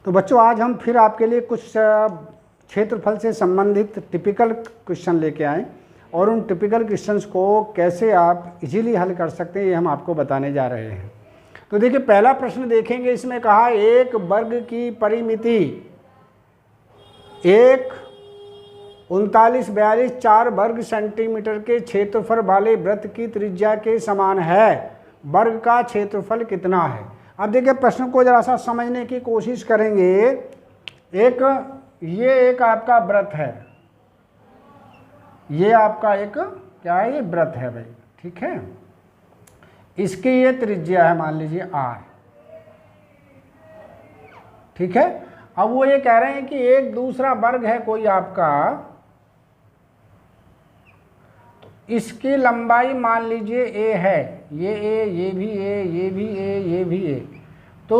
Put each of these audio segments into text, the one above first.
तो बच्चों आज हम फिर आपके लिए कुछ क्षेत्रफल से संबंधित टिपिकल क्वेश्चन लेके आए और उन टिपिकल क्वेश्चंस को कैसे आप इजीली हल कर सकते हैं ये हम आपको बताने जा रहे हैं। तो देखिए पहला प्रश्न देखेंगे, इसमें कहा एक वर्ग की परिमिति 39 4 वर्ग सेंटीमीटर के क्षेत्रफल वाले वृत्त की त्रिज्या के समान है, वर्ग का क्षेत्रफल कितना है। अब देखिए प्रश्न को जरा सा समझने की कोशिश करेंगे। ये एक आपका वृत्त है, ये आपका एक क्या है, ये वृत्त है भाई, ठीक है। इसकी ये त्रिज्या है मान लीजिए r, ठीक है। अब वो ये कह रहे हैं कि एक दूसरा वर्ग है कोई आपका, इसकी लंबाई मान लीजिए a है, ये a, ये भी a, ये भी a, ये भी a, तो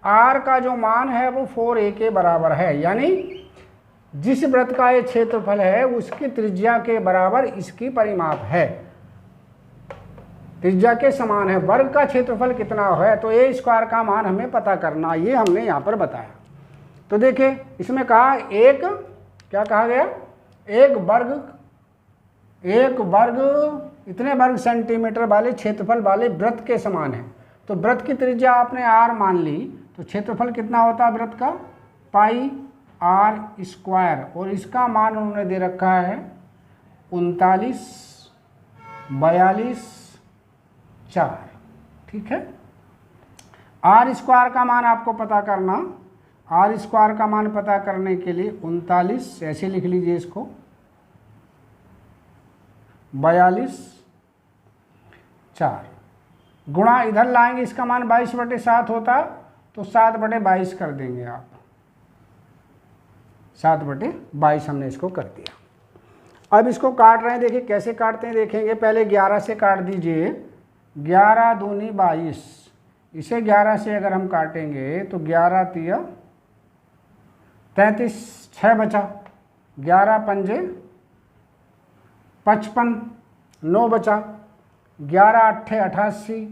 r का जो मान है वो 4a के बराबर है, यानी जिस वृत्त का ये क्षेत्रफल है उसकी त्रिज्या के बराबर इसकी परिमाप है, त्रिज्या के समान है। वर्ग का क्षेत्रफल कितना है तो a स्क्वायर का मान हमें पता करना, ये हमने यहाँ पर बताया। तो देखिए इसमें कहा एक, क्या कहा गया, एक वर्ग इतने वर्ग सेंटीमीटर वाले क्षेत्रफल वाले वृत्त के समान है। तो वृत्त की त्रिज्या आपने r मान ली, तो क्षेत्रफल कितना होता है वृत्त का, पाई r स्क्वायर, और इसका मान उन्होंने दे रखा है 39 42 4, ठीक है। r स्क्वायर का मान आपको पता करना, r स्क्वायर का मान पता करने के लिए 39 ऐसे लिख लीजिए इसको, 42 4 गुणा इधर लाएंगे, इसका मान 22/7 होता, तो 7/22 कर देंगे आप, 7/22 हमने इसको कर दिया। अब इसको काट रहे हैं, देखिए कैसे काटते हैं देखेंगे। पहले 11 से काट दीजिए, 11 दूनी 22, इसे 11 से अगर हम काटेंगे तो 11 तिया 33, 6 बचा, 11 पंजे 55, 9 बचा, 11 अट्ठे 88,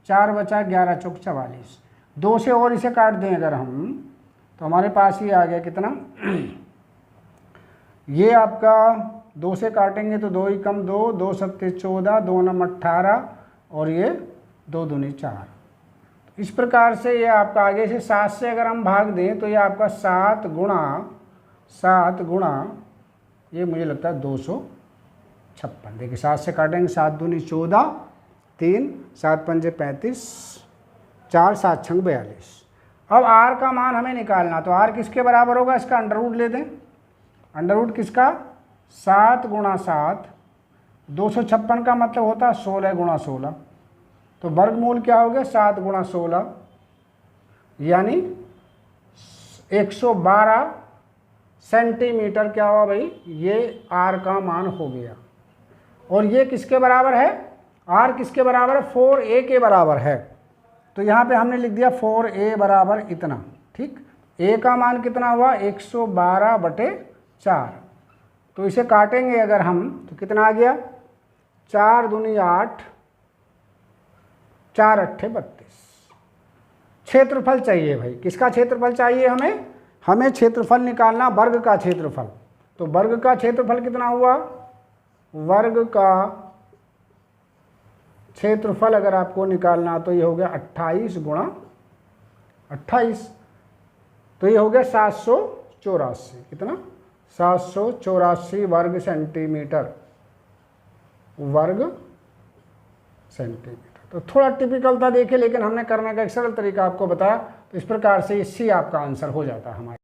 4 बचा, 11 चौक 44, 2 से और इसे काट दें अगर हम तो हमारे पास ही आ गया कितना, ये आपका 2 से काटेंगे तो 2 ही कम 2, 2 सत्ते 14, 2 नम 18, और ये 2 दूनी 4। इस प्रकार से ये आपका आगे से 7 से अगर हम भाग दें तो ये आपका 7 गुणा ये मुझे लगता है 256। देखिए 7 से काटेंगे, 7 दूनी 14, 3 7 पंजे 35, 4 7 छंग 42। अब r का मान हमें निकालना, तो r किसके बराबर होगा, इसका अंडर रूट ले दें। अंडर रूट किसका, 7 गुणा 7, 256 का मतलब होता है 16 गुणा 16, तो वर्गमूल क्या हो गया 7 गुणा 16, यानी 112 सेंटीमीटर क्या हुआ भाई, ये r का मान हो गया। और ये किसके बराबर है, r किसके बराबर है, 4a के बराबर है। तो यहाँ पे हमने लिख दिया 4a बराबर इतना, ठीक। a का मान कितना हुआ 112/4, तो इसे काटेंगे अगर हम तो कितना आ गया, 4 दूनी 8, 4 अट्ठे 32। क्षेत्रफल चाहिए भाई, किसका क्षेत्रफल चाहिए हमें क्षेत्रफल निकालना, वर्ग का क्षेत्रफल। तो वर्ग का क्षेत्रफल कितना हुआ, वर्ग का क्षेत्रफल अगर आपको निकालना तो ये हो गया 28 गुणा 28, तो ये हो गया 784, कितना 784 वर्ग सेंटीमीटर, तो थोड़ा टिपिकल था देखिए, लेकिन हमने करने का एक सरल तरीका आपको बताया, तो इस प्रकार से सी आपका आंसर हो जाता है हमारे।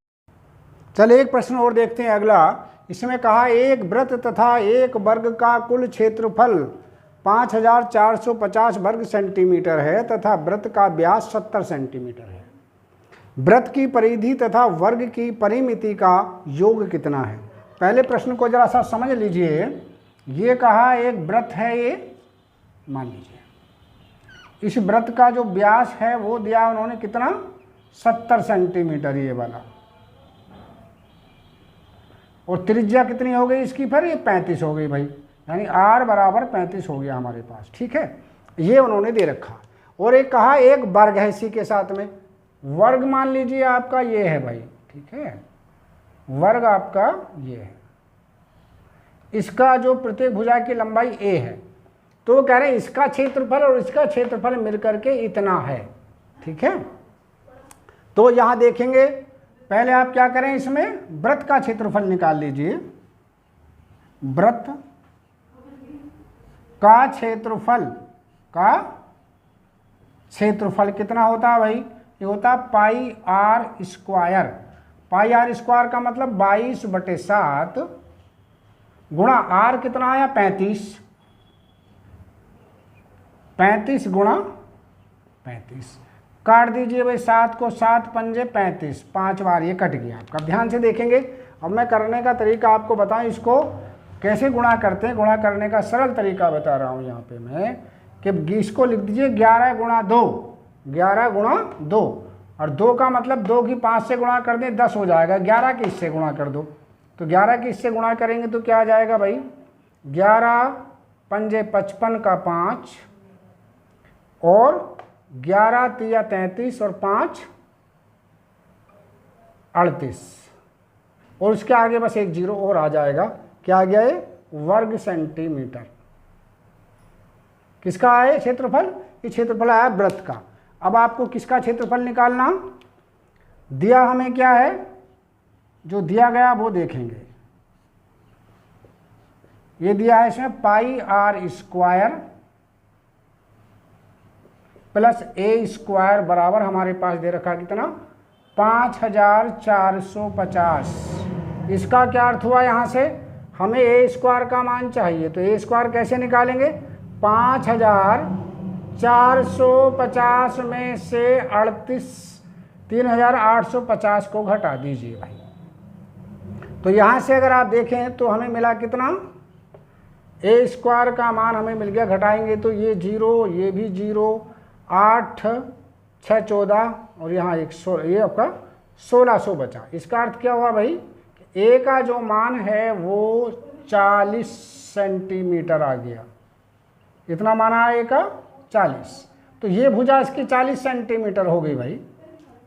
चलिए एक प्रश्न और देखते हैं अगला। इसमें कहा एक वृत्त तथा एक वर्ग का कुल क्षेत्रफल 5450 वर्ग सेंटीमीटर है तथा वृत्त का व्यास 70 सेंटीमीटर है। वृत्त की परिधि तथा वर्ग की परिमिति का योग कितना है। पहले प्रश्न को जरा सा समझ लीजिए। ये कहा एक वृत्त है, ये मान लीजिए इस वृत्त का जो व्यास है वो दिया उन्होंने कितना, 70 सेंटीमीटर ये वाला, और त्रिज्या कितनी हो गई इसकी, फिर ये 35 हो गई भाई, यानी r बराबर 35 हो गया हमारे पास, ठीक है। ये उन्होंने दे रखा। और एक कहा एक वर्ग है इसी के साथ में, वर्ग मान लीजिए आपका ये है भाई, ठीक है, वर्ग आपका ये है, इसका जो प्रत्येक भुजा की लंबाई a है, तो वो कह रहे हैं इसका क्षेत्रफल और इसका क्षेत्रफल मिलकर के इतना है, ठीक है। तो यहां देखेंगे, पहले आप क्या करें, इसमें वृत्त का क्षेत्रफल निकाल लीजिए। वृत्त का क्षेत्रफल कितना होता है भाई, ये होता है pi r square. Pi r square का मतलब 22/7 गुणा आर कितना आया 35, 35 गुणा 35, काट दीजिए भाई 7 को, 7 पंजे 35, 5 बार ये कट गया आपका। ध्यान से देखेंगे, अब मैं करने का तरीका आपको बताऊं, इसको कैसे गुणा करते हैं। गुणा करने का सरल तरीका बता रहा हूं यहाँ पे मैं, कि इसको लिख दीजिए 11 गुणा 2, 11 गुणा 2, और 2 का मतलब 2 की 5 से गुणा कर दें 10 हो जाएगा, 11 की इससे गुणा कर दो, तो 11 की इससे गुणा करेंगे तो क्या आ जाएगा भाई, 11 पंजे 55 का 5, और 11 तिया 33 और 5 38, और उसके आगे बस एक जीरो और आ जाएगा, क्या आ गया ये, वर्ग सेंटीमीटर। किसका है क्षेत्रफल, ये क्षेत्रफल आया वृत्त का। अब आपको किसका क्षेत्रफल निकालना, दिया हमें क्या है, जो दिया गया वो देखेंगे। ये दिया है इसमें pi r square plus a square बराबर हमारे पास दे रखा कितना, 5450। इसका क्या अर्थ हुआ, यहाँ से हमें ए स्क्वायर का मान चाहिए, तो ए स्क्वायर कैसे निकालेंगे, 5450 में से 3850 को घटा दीजिए भाई। तो यहाँ से अगर आप देखें तो हमें मिला कितना, ए स्क्वायर का मान हमें मिल गया, घटाएंगे तो ये 0, ये भी 0, 8 6 14 और यहाँ 100, ये आपका 1600 बचा। इसका अर्थ क्या हुआ भाई, ए का जो मान है वो 40 सेंटीमीटर आ गया, इतना माना है ए का 40, तो ये भुजा इसकी 40 सेंटीमीटर हो गई भाई।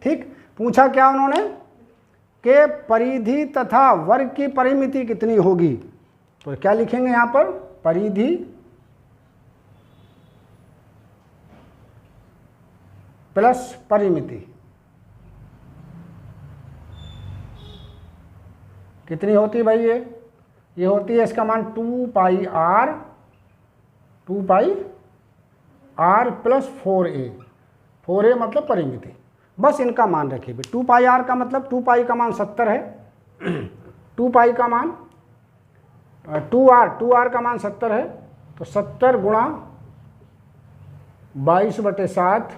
ठीक, पूछा क्या उन्होंने कि परिधि तथा वर्ग की परिमिति कितनी होगी, तो क्या लिखेंगे यहाँ पर, परिधि प्लस परिमिति कितनी होती है भाई, ये होती है, इसका मान 2 पाई आर प्लस 4a, 4a मतलब परिमिति, बस इनका मान रखिए। 2 पाई आर का मतलब 2 पाई का मान 70 है, 2 पाई का मान 2 आर का मान 70 है, तो 70 गुणा 22/7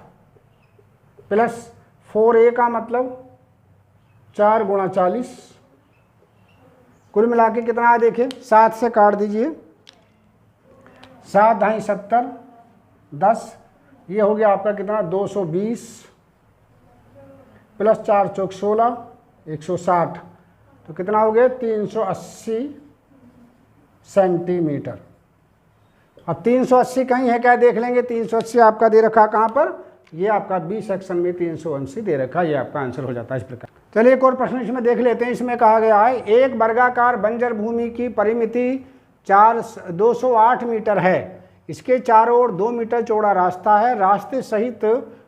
प्लस 4a का मतलब 4 गुणा 40, कुल मिला के कितना है देखिए, 7 से काट दीजिए, 7 ढाई 70, 10, ये हो गया आपका कितना 220 प्लस 4 चौक 16, 160, तो कितना हो गया 380 सेंटीमीटर। अब 380 कहीं है क्या देख लेंगे, 380 आपका दे रखा कहाँ पर, ये आपका बी सेक्शन में 380 दे रखा, ये आपका आंसर हो जाता है इस प्रकार। चलिए एक और प्रश्न इसमें देख लेते हैं। इसमें कहा गया है एक वर्गाकार बंजर भूमि की परिमिति 208 मीटर है, इसके चारों ओर 2 मीटर चौड़ा रास्ता है, रास्ते सहित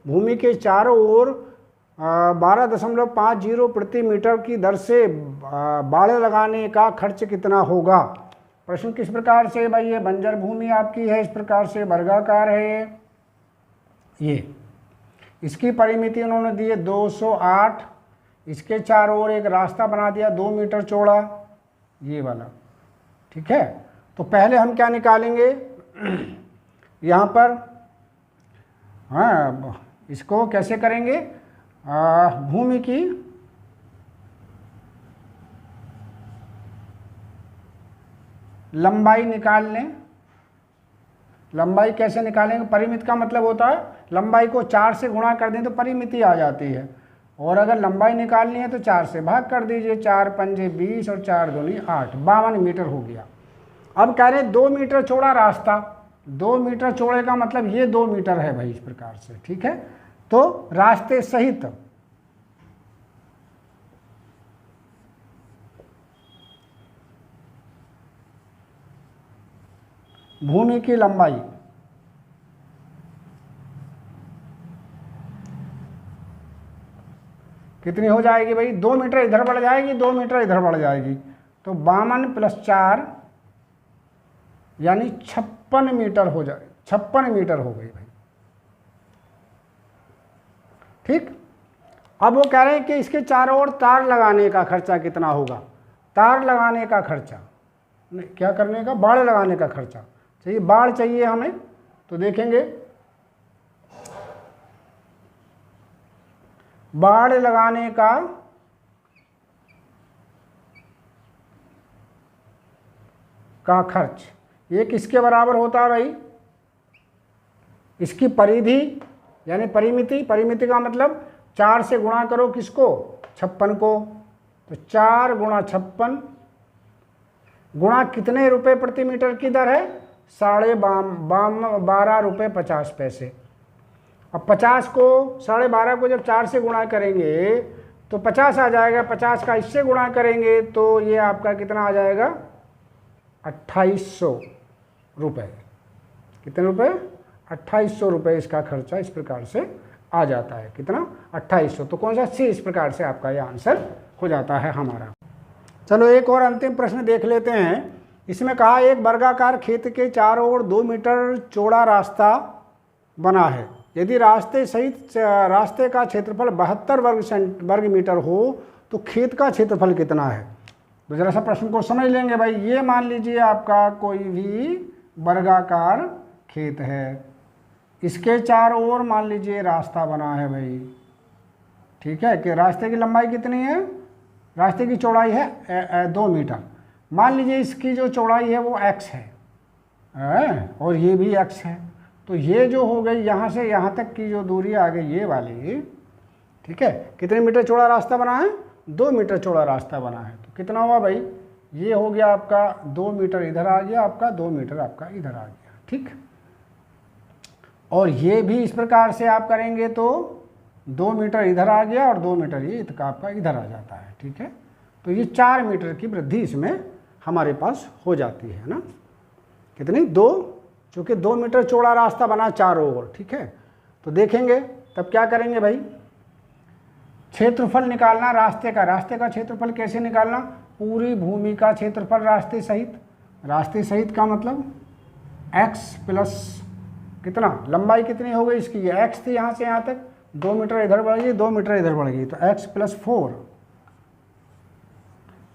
भूमि के चारों ओर 12.50 प्रति मीटर की दर से बाड़े लगाने का खर्च कितना होगा। प्रश्न किस प्रकार से भाई, ये बंजर भूमि आपकी है, इस प्रकार से वर्गाकार है ये, इसकी परिमिति उन्होंने दी है 208, इसके चारों ओर एक रास्ता बना दिया 2 मीटर चौड़ा, ये वाला, ठीक है। तो पहले हम क्या निकालेंगे यहाँ पर, हाँ इसको कैसे करेंगे, भूमि की लंबाई निकाल लें। लंबाई कैसे निकालेंगे, परिमिति का मतलब होता है लंबाई को 4 से गुणा कर दें तो परिमिति आ जाती है, और अगर लंबाई निकालनी है तो 4 से भाग कर दीजिए, 4 पंजे 20 और 4 दूनी 8, 52 मीटर हो गया। अब कह रहे हैं 2 मीटर चौड़ा रास्ता, 2 मीटर चौड़े का मतलब ये 2 मीटर है भाई, इस प्रकार से, ठीक है। तो रास्ते सहित भूमि की लंबाई कितनी हो जाएगी भाई, 2 मीटर इधर बढ़ जाएगी, 2 मीटर इधर बढ़ जाएगी, तो 52 + 4 यानी 56 मीटर हो जाए, 56 मीटर हो गई भाई। ठीक, अब वो कह रहे हैं कि इसके चारों ओर तार लगाने का खर्चा कितना होगा। तार लगाने का खर्चा नहीं, क्या करने का, बाड़ लगाने का खर्चा चाहिए, बाड़ चाहिए हमें। तो देखेंगे बाड़ लगाने का खर्च ये किसके बराबर होता है भाई, इसकी परिधि यानी परिमिति, परिमिति का मतलब 4 से गुणा करो किसको, 56 को, तो 4 × 56 गुणा कितने रुपए प्रति मीटर की दर है, 12.50 रुपये 50 पैसे। अब 50 को 12.5 को जब 4 से गुणा करेंगे तो 50 आ जाएगा, 50 का इससे गुणा करेंगे तो ये आपका कितना आ जाएगा, 2800 रुपये। कितने रुपए, 2800 रुपये इसका खर्चा इस प्रकार से आ जाता है। कितना, 2800। तो कौन सा सी इस प्रकार से आपका ये आंसर हो जाता है हमारा। चलो एक और अंतिम प्रश्न देख लेते हैं। इसमें कहा एक वर्गाकार खेत के चारों ओर 2 मीटर चौड़ा रास्ता बना है, यदि रास्ते सहित रास्ते का क्षेत्रफल 72 वर्ग मीटर हो तो खेत का क्षेत्रफल कितना है। तो जरा सा प्रश्न को समझ लेंगे भाई। ये मान लीजिए आपका कोई भी वर्गाकार खेत है, इसके चारों ओर मान लीजिए रास्ता बना है भाई, ठीक है, कि रास्ते की लंबाई कितनी है, रास्ते की चौड़ाई है 2 मीटर। मान लीजिए इसकी जो चौड़ाई है वो x है और ये भी x है, तो ये जो हो गई यहाँ से यहाँ तक की जो दूरी आ गई ये वाली, ठीक है, कितने मीटर चौड़ा रास्ता बना है, 2 मीटर चौड़ा रास्ता बना है। तो कितना हुआ भाई, ये हो गया आपका 2 मीटर इधर आ गया, आपका 2 मीटर आपका इधर आ गया। ठीक, और ये भी इस प्रकार से आप करेंगे तो 2 मीटर इधर आ गया और 2 मीटर ये इतना आपका इधर आ जाता है। ठीक है, तो ये 4 मीटर की वृद्धि इसमें हमारे पास हो जाती है ना। कितनी, 2, चूँकि 2 मीटर चौड़ा रास्ता बना चारों ओर। ठीक है, तो देखेंगे तब क्या करेंगे भाई, क्षेत्रफल निकालना रास्ते का क्षेत्रफल कैसे निकालना, पूरी भूमि का क्षेत्रफल रास्ते सहित का मतलब x प्लस कितना, लंबाई कितनी हो गई इसकी, ये x थी यहाँ से यहाँ तक, 2 मीटर इधर बढ़ गई, 2 मीटर इधर बढ़ गई, तो x + 4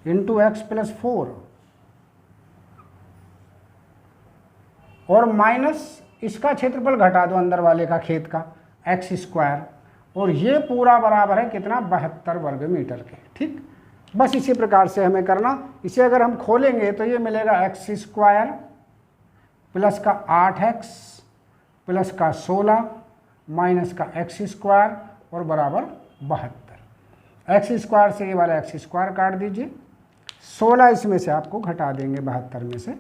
इंटू x + 4 और माइनस इसका क्षेत्रफल घटा दो अंदर वाले का खेत का, x², और ये पूरा बराबर है कितना, 72 वर्ग मीटर के। ठीक, बस इसी प्रकार से हमें करना। इसे अगर हम खोलेंगे तो ये मिलेगा x² प्लस का 8x प्लस का 16 माइनस का x² और बराबर 72। x² से ये वाला x² काट दीजिए, 16 इसमें से आपको घटा देंगे 72 में से,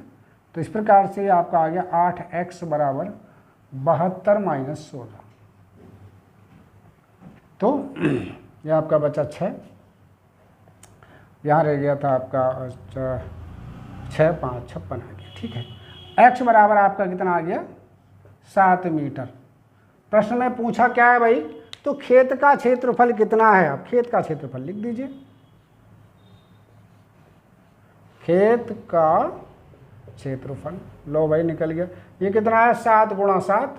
तो इस प्रकार से आपका आ गया 8x बराबर 72 माइनस 16। तो ये आपका बचा 6, यहाँ रह गया था आपका 6, 5, 56 आ गया। ठीक है, x बराबर आपका कितना आ गया, 7 मीटर। प्रश्न में पूछा क्या है भाई, तो खेत का क्षेत्रफल कितना है। अब खेत का क्षेत्रफल लिख दीजिए, खेत का क्षेत्रफल, लो भाई निकल गया, ये कितना है, 7 × 7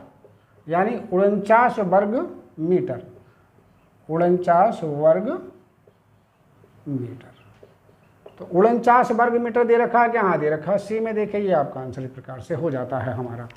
यानी 49 वर्ग मीटर, 49 वर्ग मीटर। तो 49 वर्ग मीटर दे रखा है क्या, हाँ दे रखा है, सी में देखिए, ये आपका आंसर इस प्रकार से हो जाता है हमारा।